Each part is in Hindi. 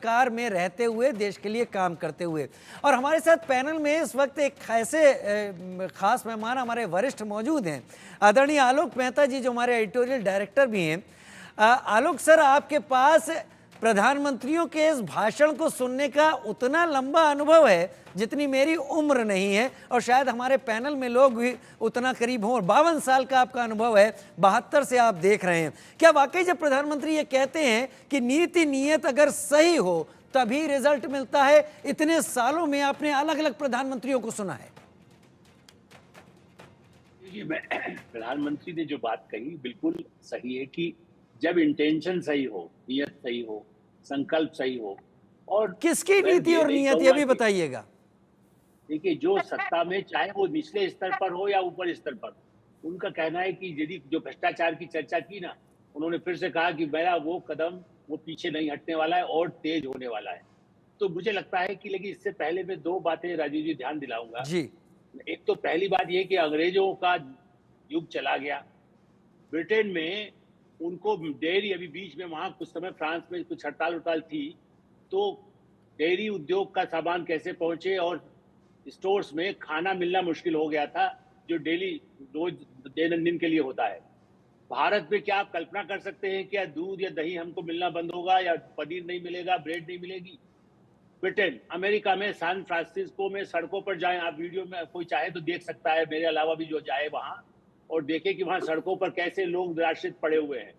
सरकार में रहते हुए, देश के लिए काम करते हुए। और हमारे साथ पैनल में इस वक्त एक ऐसे खास मेहमान हमारे वरिष्ठ मौजूद हैं, आदरणीय आलोक मेहता जी, जो हमारे एडिटोरियल डायरेक्टर भी हैं। आलोक सर, आपके पास प्रधानमंत्रियों के इस भाषण को सुनने का उतना लंबा अनुभव है जितनी मेरी उम्र नहीं है, और शायद हमारे पैनल में लोग भी उतना करीब हों। 52 साल का आपका अनुभव है, 72 से आप देख रहे हैं। क्या वाकई जब प्रधानमंत्री ये कहते हैं कि नीति नियत अगर सही हो तभी रिजल्ट मिलता है, इतने सालों में आपने अलग अलग प्रधानमंत्रियों को सुना है? प्रधानमंत्री ने जो बात कही बिल्कुल सही है कि जब इंटेंशन सही हो, नियत सही हो, संकल्प सही हो, और किसकी नीति और नियत ये भी बताइएगा। देखिए, जो सत्ता में, चाहे वो निचले स्तर पर हो या ऊपर स्तर पर, उनका कहना है कि यदि जो भ्रष्टाचार की चर्चा की ना, उन्होंने फिर से कहा कि मेरा वो कदम वो पीछे नहीं हटने वाला है और तेज होने वाला है। तो मुझे लगता है कि, लेकिन इससे पहले मैं दो बातें राजीव जी ध्यान दिलाऊंगा जी। एक तो पहली बात यह कि अंग्रेजों का युग चला गया। ब्रिटेन में उनको डेयरी, अभी बीच में वहां कुछ समय फ्रांस में कुछ हड़ताल थी, तो डेयरी उद्योग का सामान कैसे पहुंचे और स्टोर्स में खाना मिलना मुश्किल हो गया था, जो डेली रोज दैनंदिन के लिए होता है। भारत में क्या आप कल्पना कर सकते हैं क्या दूध या दही हमको मिलना बंद होगा, या पनीर नहीं मिलेगा, ब्रेड नहीं मिलेगी? ब्रिटेन, अमेरिका में सैन फ्रांसिस्को में सड़कों पर जाएं आप, वीडियो में कोई चाहे तो देख सकता है, मेरे अलावा भी जो जाए वहां और देखे कि वहां सड़कों पर कैसे लोग निराश्रित पड़े हुए हैं।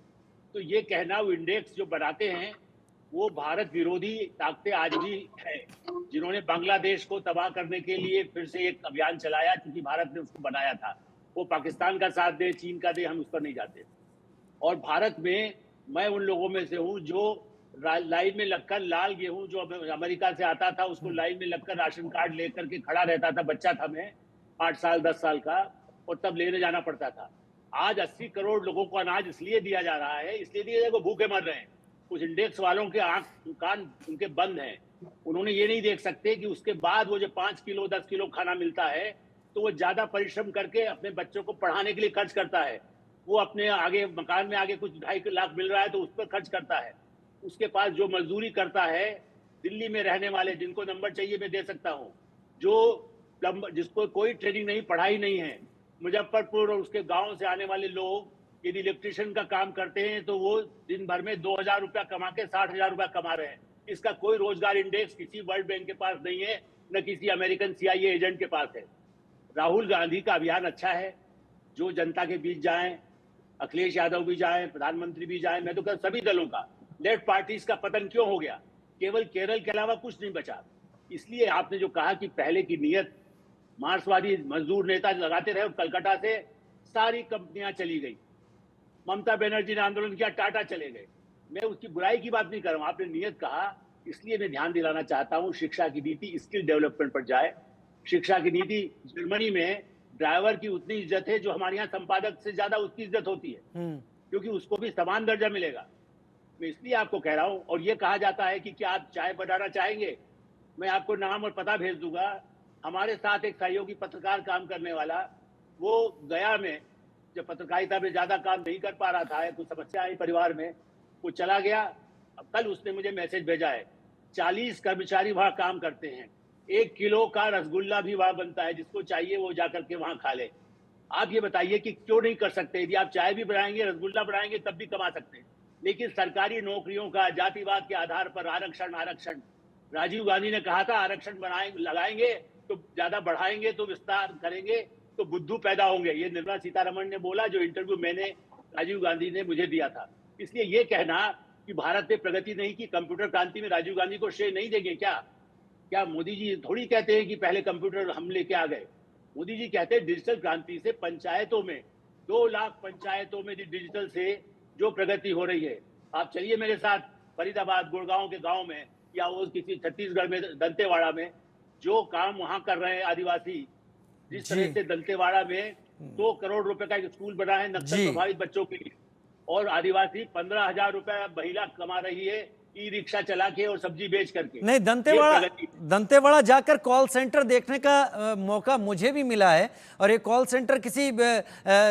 तो ये कहना, वो इंडेक्स जो बनाते हैं, वो भारत विरोधी ताकतें आज भी है, जिन्होंने बांग्लादेश को तबाह करने के लिए फिर से एक अभियान चलाया, क्योंकि भारत ने उसको बनाया था। वो पाकिस्तान का साथ दे, चीन का दे, हम उस पर नहीं जाते। और भारत में मैं उन लोगों में से हूं जो लाइन में लगकर लाल गेहूं जो अमेरिका से आता था, उसको लाइन में लगकर राशन कार्ड लेकर के खड़ा रहता था। बच्चा था मैं, 8 साल 10 साल का, और तब लेने जाना पड़ता था। आज 80 करोड़ लोगों को अनाज इसलिए दिया जा रहा है, इसलिए दिया जाए वो भूखे मर रहे हैं। कुछ इंडेक्स वालों के आंख कान उनके बंद हैं, उन्होंने ये नहीं देख सकते कि उसके बाद वो जो 5 किलो 10 किलो खाना मिलता है, तो वो ज्यादा परिश्रम करके अपने बच्चों को पढ़ाने के लिए खर्च करता है। वो अपने आगे मकान में आगे कुछ 2.5 लाख मिल रहा है तो उस पर खर्च करता है। उसके पास जो मजदूरी करता है, दिल्ली में रहने वाले, जिनको नंबर चाहिए मैं दे सकता हूँ, जो जिसको कोई ट्रेनिंग नहीं, पढ़ाई नहीं है, मुजफ्फरपुर और उसके गांव से आने वाले लोग यदि इलेक्ट्रिशियन का काम करते हैं तो वो दिन भर में 2,000 रुपया कमा के 60,000 रुपया कमा रहे हैं। इसका कोई रोजगार इंडेक्स किसी वर्ल्ड बैंक के पास नहीं है, न किसी अमेरिकन CIA एजेंट के पास है। राहुल गांधी का अभियान अच्छा है, जो जनता के बीच जाएं, अखिलेश यादव भी जाएं, प्रधानमंत्री भी जाएं, मैं तो कहता सभी दलों का। लेफ्ट पार्टीज का पतन क्यों हो गया? केवल केरल के अलावा कुछ नहीं बचा। इसलिए आपने जो कहा कि पहले की नियत, मार्क्सवादी मजदूर नेता लगाते रहे, कलकत्ता से सारी कंपनियां चली गई, ममता बनर्जी ने आंदोलन किया, टाटा चले गए। मैं उसकी बुराई की बात नहीं कर रहा हूं, आपने नियत कहा, इसलिए मैं ध्यान दिलाना चाहता हूं शिक्षा की नीति स्किल डेवलपमेंट पर जाए। शिक्षा की नीति, जर्मनी में ड्राइवर की उतनी इज्जत है जो हमारे यहाँ संपादक से ज्यादा उसकी इज्जत होती है, क्योंकि उसको भी समान दर्जा मिलेगा। मैं इसलिए आपको कह रहा हूं। और ये कहा जाता है कि क्या आप चाय बनाना चाहेंगे, मैं आपको नाम और पता भेज दूंगा। हमारे साथ एक सहयोगी पत्रकार काम करने वाला, वो गया में जब पत्रकारिता में ज्यादा काम नहीं कर पा रहा था, कुछ समस्या आई परिवार में, वो चला गया। अब कल उसने मुझे मैसेज भेजा है, 40 कर्मचारी वहां काम करते हैं, 1 किलो का रसगुल्ला भी वहां बनता है, जिसको चाहिए वो जाकर के वहां खा ले। आप ये बताइए कि क्यों नहीं कर सकते? यदि आप चाय भी बनाएंगे, रसगुल्ला बनाएंगे, तब भी कमा सकते हैं। लेकिन सरकारी नौकरियों का जातिवाद के आधार पर आरक्षण, राजीव गांधी ने कहा था आरक्षण लगाएंगे तो ज्यादा बढ़ाएंगे तो विस्तार करेंगे तो बुद्धू पैदा होंगे। ये निर्मला सीतारमण ने बोला, जो इंटरव्यू मैंने राजीव गांधी ने मुझे दिया था। इसलिए ये कहना कि भारत ने प्रगति नहीं की, कंप्यूटर क्रांति में राजीव गांधी को श्रेय नहीं देंगे क्या मोदी जी थोड़ी कहते हैं कि पहले कंप्यूटर हम लेके आ गए। मोदी जी कहते हैं डिजिटल क्रांति से पंचायतों में, 2 लाख पंचायतों में डिजिटल से जो प्रगति हो रही है। आप चलिए मेरे साथ फरीदाबाद, गुड़गांव के गांव में, या वो किसी छत्तीसगढ़ में दंतेवाड़ा में, जो काम वहां कर रहे हैं आदिवासी, जिस तरह से दंतेवाड़ा में 2 करोड़ रुपए का एक स्कूल बना है नक्सल प्रभावित बच्चों के लिए, और आदिवासी 15,000 रुपए महिला कमा रही है ई रिक्शा चला के और सब्जी बेच करके। नहीं, दंतेवाड़ा जाकर कॉल सेंटर देखने का मौका मुझे भी मिला है, और ये कॉल सेंटर किसी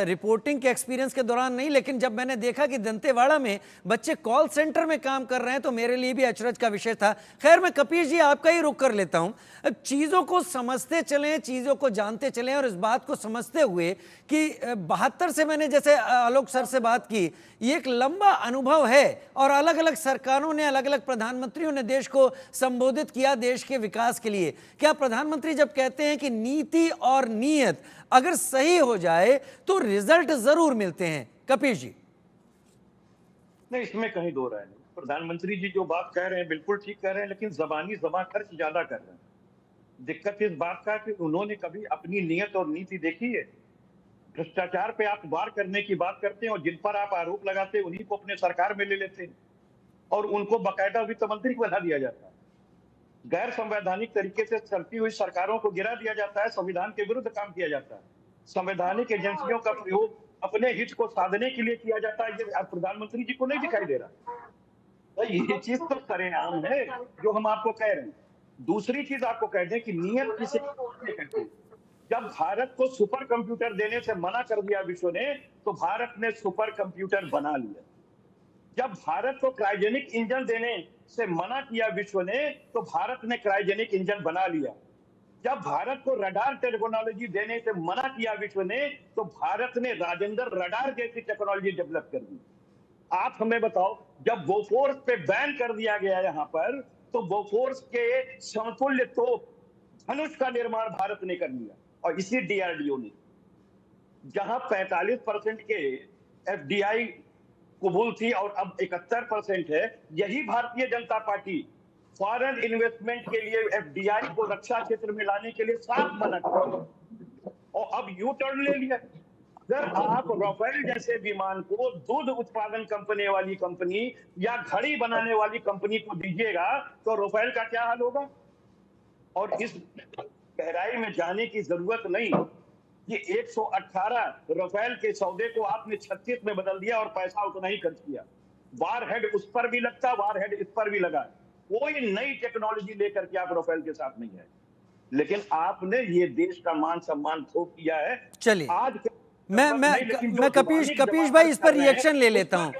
रिपोर्टिंग के एक्सपीरियंस के दौरान नहीं, लेकिन जब मैंने देखा कि दंतेवाड़ा में बच्चे कॉल सेंटर में काम कर रहे हैं तो मेरे लिए भी अचरज का विषय था। खैर, मैं कपीश जी आपका ही रुख कर लेता हूं। अब चीज़ों को समझते चलें, चीज़ों को जानते चलें, और इस बात को समझते हुए कि 72 से मैंने जैसे आलोक सर से बात की, ये एक लंबा अनुभव है और अलग अलग सरकारों ने, अलग अलग प्रधानमंत्रियों ने देश को संबोधित किया देश के विकास के लिए। क्या प्रधानमंत्री जब कहते हैं कि नीति और नीयत अगर सही हो जाए तो रिजल्ट जरूर मिलते हैं? कपीश जी। नहीं, इसमें कहीं दो राय नहीं। प्रधानमंत्री जी जो बात कह रहे हैं बिल्कुल ठीक कह रहे हैं, लेकिन जबानी जमा खर्च ज्यादा कर रहे हैं। दिक्कत इस बात का कि उन्होंने कभी अपनी नीयत और नीति देखी है? भ्रष्टाचार पे आप वार करने की बात करते हैं और जिन पर आप आरोप लगाते हैं उन्हीं को अपने सरकार में ले लेते हैं और उनको बाकायदा वित्त मंत्री बना दिया जाता है। गैर संवैधानिक तरीके से चलती हुई सरकारों को गिरा दिया जाता है, संविधान के विरुद्ध काम किया जाता है, संवैधानिक एजेंसियों का प्रयोग अपने हित को साधने के लिए किया जाता है। ये प्रधानमंत्री जी को नहीं दिखाई दे रहा। तो ये चीज तो सरेआम है जो हम आपको कह रहे हैं। दूसरी चीज आपको कह दें कि नियत किसे कहते हैं। जब भारत को सुपर कंप्यूटर देने से मना कर दिया विश्व ने, तो भारत ने सुपर कंप्यूटर बना लिया। जब भारत को क्रायोजेनिक इंजन देने से मना किया विश्व ने, तो भारत ने क्रायोजेनिक इंजन बना लिया। जब भारत को रडार टेक्नोलॉजी देने से मना किया विश्व ने, तो भारत ने राजेंद्र रडार जैसी टेक्नोलॉजी डेवलप कर दी। आप हमें बताओ, जब बोफोर्स पे बैन कर दिया गया यहां पर, तो बोफोर्स के समतुल्य तोप धनुष का निर्माण भारत ने कर लिया। और इसी डीआरडीओ ने, जहां 45% के एफडीआई कबूल थी और अब 71% है, यही Bharatiya Janata party foreign investment के लिए एफडीआई को रक्षा क्षेत्र में लाने के लिए साफ मना कर और अब यू टर्न ले लिया। अगर आप राफेल जैसे विमान को दूध उत्पादन कंपनी वाली कंपनी या घड़ी बनाने वाली कंपनी को दीजिएगा, तो राफेल का क्या हाल होगा? और इस गहराई में जाने की जरूरत नहीं। ये 118 राफेल के सौदे को आपने 36 में बदल दिया और पैसा उतना ही खर्च किया। वार हेड उस पर भी लगता, वार हेड इस पर भी लगा। कोई नई टेक्नोलॉजी लेकर के आप राफेल के साथ नहीं है, लेकिन आपने ये देश का मान सम्मान खो किया है। चलिए, आज मैं कपीश भाई इस पर रिएक्शन ले लेता हूं।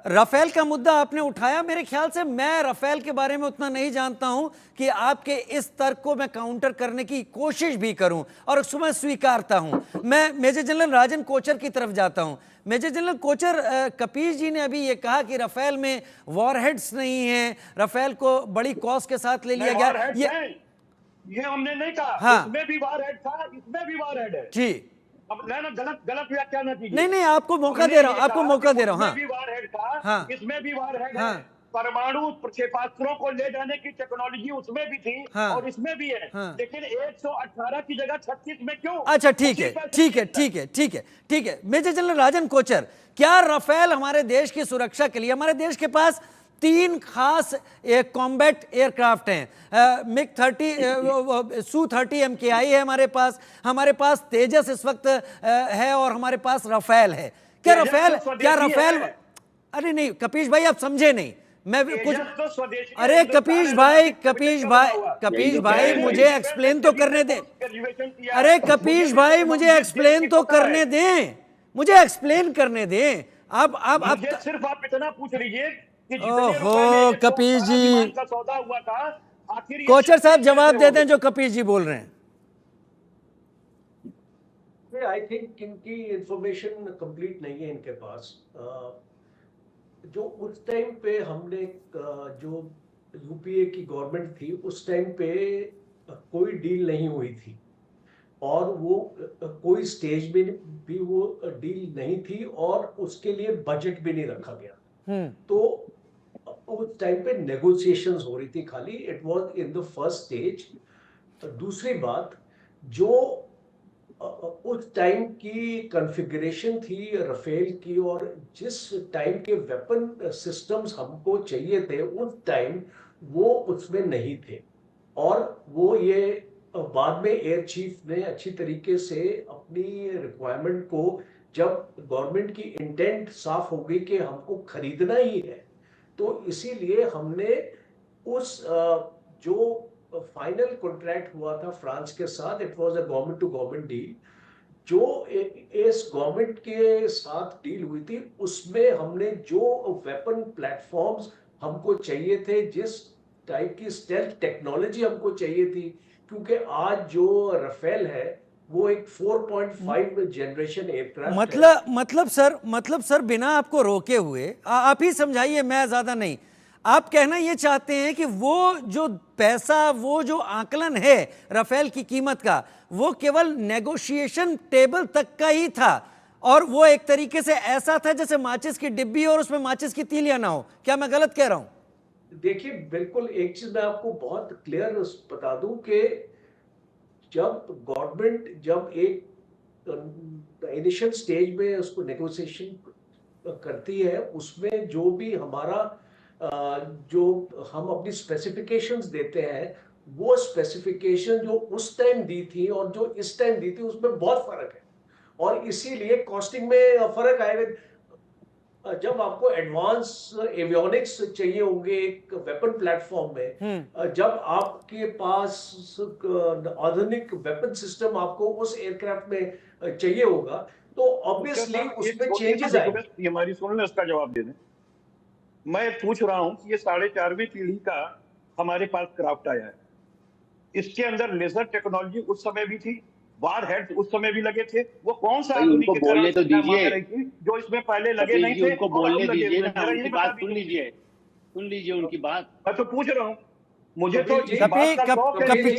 राफेल का मुद्दा आपने उठाया, मेरे ख्याल से मैं राफेल के बारे में उतना नहीं जानता हूं कि आपके इस तर्क को मैं काउंटर करने की कोशिश भी करूं, और उसको मैं स्वीकारता हूं। मैं मेजर जनरल राजन कोचर की तरफ जाता हूं। मेजर जनरल कोचर, कपीश जी ने अभी ये कहा कि राफेल में वॉरहेड्स नहीं है, राफेल को बड़ी कॉस्ट के साथ ले लिया गया। ये हमने नहीं कहा। हाँ, इसमें भी वॉरहेड था, इसमें भी वॉरहेड है जी। अब ना गलत व्याख्या ना कीजिए। नहीं, आपको मौका दे रहा हूं, आपको मौका दे रहा हूं। हाँ, इसमें भी वारहेड था, हाँ, इसमें भी वारहेड हाँ, है। परमाणु क्षेपास्त्रों को ले जाने की टेक्नोलॉजी उसमें भी थी, हाँ, और इसमें भी है, हाँ, लेकिन 118 की जगह 36 में क्यों? अच्छा, ठीक है। मेजर जनरल राजन कोचर, क्या राफेल हमारे देश की सुरक्षा के लिए, हमारे देश के पास 3 खास कॉम्बैट एयरक्राफ्ट हैं, मिग 30, Su-30 MKI है हमारे पास तेजस इस वक्त है, और हमारे पास राफेल है। क्या राफेल अरे नहीं कपीश भाई, आप समझे नहीं। मैं कुछ अरे कपीश भाई मुझे एक्सप्लेन तो करने दें। अरे कपीश भाई मुझे एक्सप्लेन तो करने दें, मुझे एक्सप्लेन करने दें। आप सिर्फ आप इतना पूछ लीजिए। ओहो कपीश जी, का सौदा हुआ था, आखिर कोचर साहब जवाब देते हैं जो कपीश जी बोल रहे हैं। आई थिंक इनकी इंफॉर्मेशन कंप्लीट नहीं है इनके पास। जो उस टाइम पे हमने जो यूपीए की गवर्नमेंट थी उस टाइम पे कोई डील नहीं हुई थी, और वो कोई स्टेज में भी वो डील नहीं थी, और उसके लिए बजट भी नहीं रखा गया। तो उस टाइम पे नेगोशिएशंस हो रही थी खाली, it was in the first stage. दूसरी बात, जो उस टाइम की कॉन्फ़िगरेशन थी राफेल की, और जिस टाइम के वेपन सिस्टम्स हमको चाहिए थे उस टाइम वो उसमें नहीं थे, और वो ये बाद में एयर चीफ ने अच्छी तरीके से अपनी रिक्वायरमेंट को, जब गवर्नमेंट की इंटेंट साफ हो गई कि हमको खरीदना ही है, तो इसीलिए हमने उस जो फाइनल कॉन्ट्रैक्ट हुआ था फ्रांस के साथ, it was a government to government deal, जो इस गवर्नमेंट के साथ डील हुई थी, उसमें हमने जो वेपन प्लेटफॉर्म्स हमको चाहिए थे, जिस टाइप की स्टेल्थ टेक्नोलॉजी हमको चाहिए थी, क्योंकि आज जो राफेल है वो एक 4.5 जनरेशन एयरक्राफ्ट है। मतलब सर बिना आपको रोके हुए आप ही समझाइए, मैं ज्यादा नहीं। आप कहना ये चाहते हैं कि वो जो पैसा, वो जो आकलन है राफेल की कीमत का, वो केवल नेगोशिएशन टेबल तक का ही था, और वो एक तरीके से ऐसा था जैसे माचिस की डिब्बी और उसमें माचिस की तीलियां ना हो। क्या मैं गलत कह रहा हूं? देखिए, बिल्कुल एक चीज मैं आपको बहुत क्लियर बता दूं कि जब एक इनिशियल स्टेज में उसको नेगोशिएशन करती है, उसमें जो भी हमारा जो हम अपनी स्पेसिफिकेशंस देते हैं, वो स्पेसिफिकेशन जो उस टाइम दी थी और जो इस टाइम दी थी, उसमें बहुत फर्क है, और इसीलिए कॉस्टिंग में फर्क आएगा। जब आपको एडवांस एवियोनिक्स चाहिए होंगे एक वेपन प्लेटफॉर्म में, जब आपके पास आधुनिक वेपन सिस्टम आपको उस एयरक्राफ्ट में चाहिए होगा, तो ऑब्वियसली उसमें चेंजेस आएंगे। हमारी सुन ले, उसका जवाब दे दें। मैं पूछ रहा हूं कि ये 4.5वीं पीढ़ी का हमारे पास क्राफ्ट आया है, इसके अंदर लेजर टेक्नोलॉजी उस समय भी थी, वार हेड्स उस समय भी लगे थे। वो कौन सा उनको बोलने तो दीजिए जो इसमें पहले लगे नहीं थे, उनको बोलने दीजिए ना, जरा उनकी ये बात बता सुन दीजिए। लीजिए उनकी बात। मैं तो पूछ रहा हूं, मुझे तो कपिल जी, इस बात का शौक है कि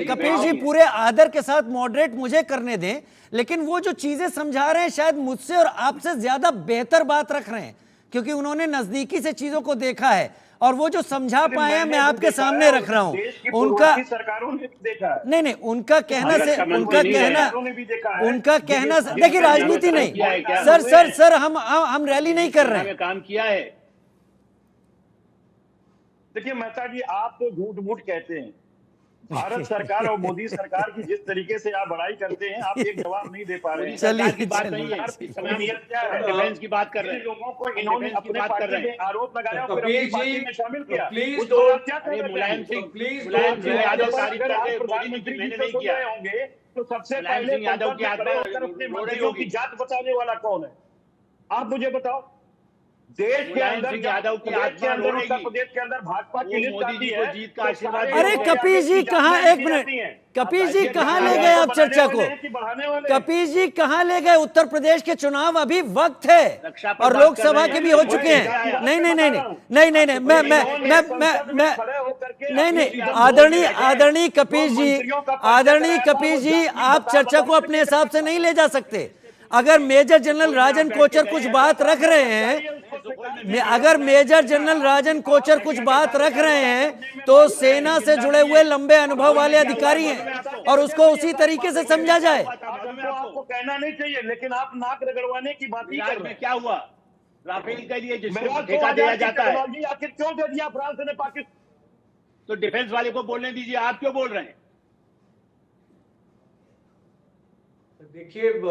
कपिल जी पूरे आदर के साथ मॉडरेट मुझे करने दें, लेकिन वो जो चीजें समझा रहे हैं शायद मुझसे और आपसे ज्यादा बेहतर बात रख रहे हैं, क्योंकि उन्होंने नजदीकी से चीजों को देखा है, और वो जो समझा पाए हैं मैं आपके सामने रख रहा हूं। उनका सरकारों ने भी देखा है। नहीं, उनका कहना से उनका कहना देखिए, राजनीति नहीं सर, हम रैली नहीं कर रहे हैं। काम किया है। देखिए मेहता जी, आप तो झूठ मूठ कहते हैं। भारत सरकार और मोदी सरकार की जिस तरीके से आप बड़ाई करते हैं, आप एक जवाब नहीं दे पा रहे हैं। सरकार की बात नहीं है, डिफेंस की बात कर रहे हैं। लोगों को इन्होंने अपने पार्टी में आरोप लगाया, फिर अपनी पार्टी में शामिल किया। प्लीज उसको आप क्या कर रहे हैं? मुलायम प्लीज सिंह यादव तारीफ कर रहे हैं, प्रधानमंत्री जी मैंने से नहीं सुन किया। रहे होंगे, तो सबसे मुलायम पहले सिंह यादव की खड़े होकर अपने मंत्रियों की जात बताने वाला कौन है? आप मुझे बताओ। देश के अंदर यादव की आत्मा रोएगी। उत्तर प्रदेश के अंदर भाजपा की लिस्ट आती है, जीत का आशीर्वाद। अरे कपिल जी कहाँ, एक मिनट, कपिल जी कहाँ ले गए आप चर्चा को? कपिल जी कहाँ ले गए? उत्तर प्रदेश के चुनाव अभी वक्त है, और लोकसभा के भी हो चुके हैं। नहीं, मैं आदरणीय कपिल जी, आप चर्चा को अपने हिसाब से नहीं ले जा सकते। अगर मेजर जनरल राजन कोचर कुछ बात रख रहे हैं, अगर मेजर जनरल राजन कोचर कुछ बात रख रहे हैं, तो सेना से जुड़े हुए लंबे अनुभव वाले अधिकारी हैं, और उसको उसी तरीके से समझा जाए। आपको कहना नहीं चाहिए, लेकिन आप नाक रगड़वाने की बात ही कर रहे हैं। क्या हुआ? राफेल के लिए जिसको ठेका दिया जाता है, आखिर क्यों दे दिया फ्रांस ने पाकिस्तान? तो डिफेंस वाले को बोलने दीजिए, आप क्यों बोल रहे हैं? देखिए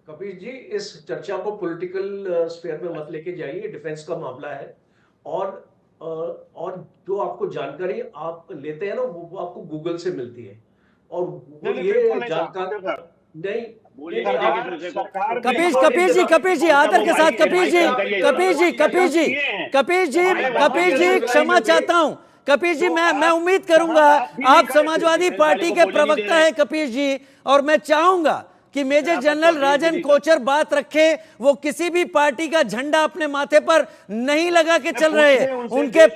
कपिल जी, इस चर्चा को पॉलिटिकल स्फीयर में मत लेके जाइए, डिफेंस का मामला है, और जो आपको जानकारी आप लेते हैं ना, वो आपको गूगल से मिलती है, और गूगल ये जानकारी नहीं। कपिल जी आदर के साथ, कपिल जी क्षमा चाहता हूं। कपिल जी मैं उम्मीद करूंगा, आप समाजवादी पार्टी के प्रवक्ता हैं कपिल जी, और मैं चाहूंगा कि मेजर जनरल राजन कोचर बात रखे। वो किसी भी पार्टी का झंडा अपने माथे पर नहीं लगा के चल रहे हैं। उनके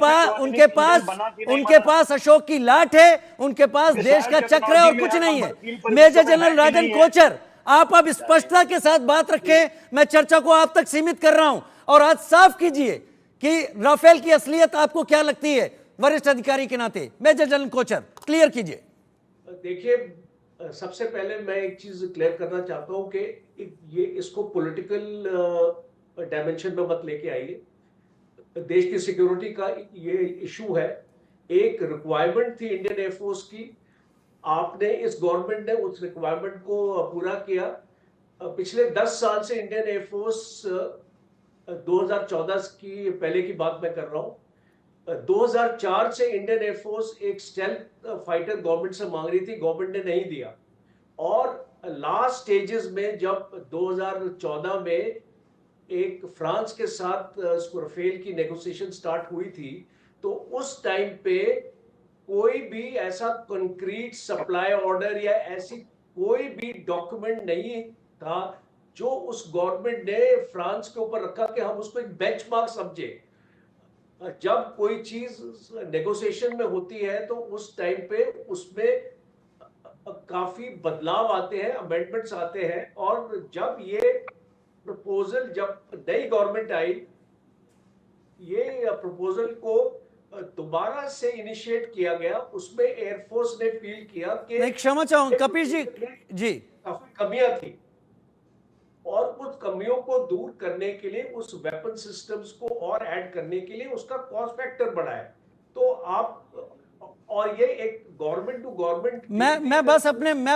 पास अशोक की लाठ है, उनके पास देश का चक्र है, और कुछ नहीं है। मेजर जनरल राजन कोचर, आप अब स्पष्टता के साथ बात रखें। मैं चर्चा को आप तक सीमित कर रहा हूं, और आज साफ कीजिए कि राफेल की असलियत आपको क्या लगती है, वरिष्ठ अधिकारी के नाते। मेजर जनरल कोचर, क्लियर कीजिए। देखिए, सबसे पहले मैं एक चीज क्लियर करना चाहता हूं कि ये इसको पॉलिटिकल डायमेंशन में मत लेके आइए। देश की सिक्योरिटी का ये इशू है, एक रिक्वायरमेंट थी इंडियन एयरफोर्स की, आपने, इस गवर्नमेंट ने उस रिक्वायरमेंट को पूरा किया। पिछले 10 साल से इंडियन एयरफोर्स 2014 की पहले की बात मैं कर रहा हूँ, 2004 से इंडियन एयरफोर्स एक स्टेल्थ फाइटर गवर्नमेंट से मांग रही थी, गवर्नमेंट ने नहीं दिया। और लास्ट स्टेजेस में जब 2014 में एक फ्रांस के साथ राफेल की नेगोशिएशन स्टार्ट हुई थी, तो उस टाइम पे कोई भी ऐसा कंक्रीट सप्लाई ऑर्डर या ऐसी कोई भी डॉक्यूमेंट नहीं था जो उस गवर्नमेंट ने फ्रांस के ऊपर रखा कि हम उसको एक बेंचमार्क समझे। जब कोई चीज नेगोशिएशन में होती है तो उस टाइम पे उसमें काफी बदलाव आते हैं, अमेंडमेंट्स आते हैं। और जब ये प्रपोजल, जब नई गवर्नमेंट आई, ये प्रपोजल को दोबारा से इनिशिएट किया गया, उसमें एयरफोर्स ने फील किया कि नहीं, क्षमा चाहूंगा कपिल जी काफी कमियां थी और उस कमियों को दूर करने के लिए, उस वेपन सिस्टम्स को और ऐड करने के लिए उसका कॉस्ट फैक्टर बढ़ा है। तो आप, और ये एक गवर्नमेंट टू गवर्नमेंट, मैं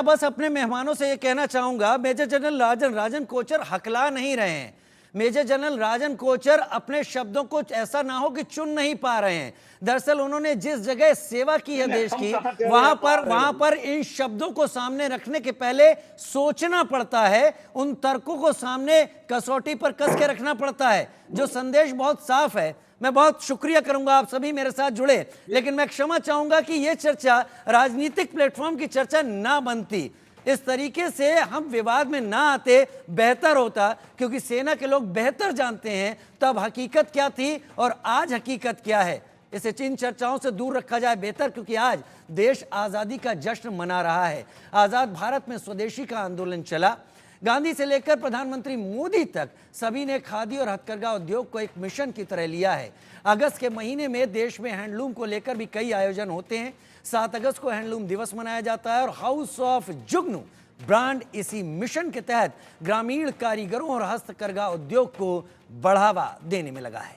बस अपने मेहमानों से ये कहना चाहूंगा, मेजर जनरल राजन कोचर हकला नहीं रहे हैं। मेजर जनरल राजन कोचर अपने शब्दों को ऐसा ना हो कि चुन नहीं पा रहे हैं। दरअसल उन्होंने जिस जगह सेवा की है देश की, वहां पर इन शब्दों को सामने रखने के पहले सोचना पड़ता है, उन तर्कों को सामने कसौटी पर कस के रखना पड़ता है। जो संदेश बहुत साफ है। मैं बहुत शुक्रिया करूंगा आप सभी मेरे साथ जुड़े, लेकिन मैं क्षमा चाहूंगा कि यह चर्चा राजनीतिक प्लेटफॉर्म की चर्चा ना बनती। इस तरीके से हम विवाद में ना आते बेहतर होता, क्योंकि सेना के लोग बेहतर जानते हैं तब हकीकत क्या थी और आज हकीकत क्या है। इसे इन चर्चाओं से दूर रखा जाए बेहतर, क्योंकि आज देश आज़ादी का जश्न मना रहा है। आज़ाद भारत में स्वदेशी का आंदोलन चला। गांधी से लेकर प्रधानमंत्री मोदी तक सभी ने खादी और हथकरघा उद्योग को एक मिशन की तरह लिया है। अगस्त के महीने में देश में हैंडलूम को लेकर भी कई आयोजन होते हैं। 7 अगस्त को हैंडलूम दिवस मनाया जाता है और हाउस ऑफ जुगनू ब्रांड इसी मिशन के तहत ग्रामीण कारीगरों और हस्तकरघा उद्योग को बढ़ावा देने में लगा है।